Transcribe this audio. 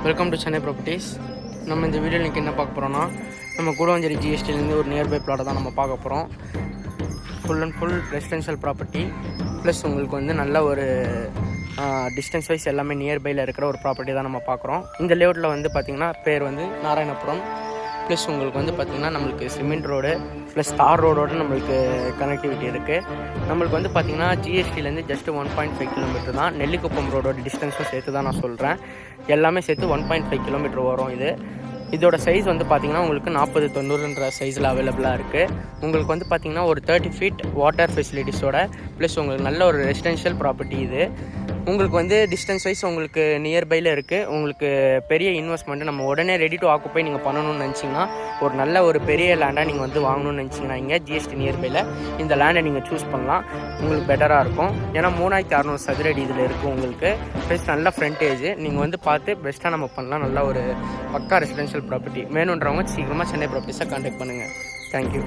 Welcome to Chennai properties. நம்ம இந்த வீடியோவில் இன்றைக்கி என்ன பார்க்க போகிறோன்னா, நம்ம கூடவஞ்சேரி ஜிஎஸ்டிலேருந்து ஒரு நியர்பை பிளாட்டை தான் நம்ம பார்க்க போகிறோம். Full and full residential property plus உங்களுக்கு வந்து நல்ல ஒரு டிஸ்டன்ஸ் வைஸ் எல்லாமே நியர்பையில் இருக்கிற ஒரு ப்ராப்பர்ட்டி தான் நம்ம பார்க்குறோம். இந்த லேஅவுட்டில் வந்து பார்த்திங்கன்னா பேர் வந்து நாராயணபுரம். ப்ளஸ் உங்களுக்கு வந்து பார்த்திங்கன்னா நம்மளுக்கு சிமெண்ட் ரோடு ப்ளஸ் தார் ரோடோடு நம்மளுக்கு கனெக்டிவிட்டி இருக்குது. நம்மளுக்கு வந்து பார்த்திங்கன்னா ஜிஎஸ்டிலேருந்து ஜஸ்ட் 1.5 கிலோமீட்டர் தான். நெல்லிக்குப்பம் ரோடோட டிஸ்டன்ஸும் சேர்த்து தான் நான் சொல்கிறேன். எல்லாமே சேர்த்து 1.5 கிலோமீட்டர் வரும். இதோட சைஸ் வந்து பார்த்திங்கன்னா உங்களுக்கு 40-90 சைஸில் அவைலபிளாக இருக்குது. உங்களுக்கு வந்து பார்த்திங்கன்னா ஒரு 30 ஃபீட் வாட்டர் ஃபெசிலிட்டிஸோட ப்ளஸ் உங்களுக்கு நல்ல ஒரு ரெசிடென்ஷியல் ப்ராப்பர்ட்டி இது. உங்களுக்கு வந்து டிஸ்டன்ஸ் வைஸ் உங்களுக்கு நியர்பையில் இருக்குது. உங்களுக்கு பெரிய இன்வெஸ்ட்மெண்ட்டு நம்ம உடனே ரெடி டு ஆக்குப்பை நீங்கள் பண்ணணும்னு நினச்சிங்கன்னா, ஒரு நல்ல ஒரு பெரிய லேண்டாக நீங்கள் வந்து வாங்கணும்னு நினச்சிங்கன்னா இங்கே ஜிஎஸ்டி நியர்பையில் இந்த லேண்டை நீங்கள் சூஸ் பண்ணலாம். உங்களுக்கு பெட்டராக இருக்கும். ஏன்னா 3600 சதுரடி இதில் இருக்குது. உங்களுக்கு ப்ளஸ் நல்ல ஃப்ரண்டேஜ் நீங்கள் வந்து பார்த்து பெஸ்ட்டாக நம்ம பண்ணலாம். நல்ல ஒரு பக்கா ரெசிடென்ஷியல் ப்ராப்பர்ட்டி வேணுன்றவங்க சீக்கிரமாக சென்னை ப்ராப்பர்ட்டிஸை கான்டாக்ட் பண்ணுங்கள். தேங்க்யூ.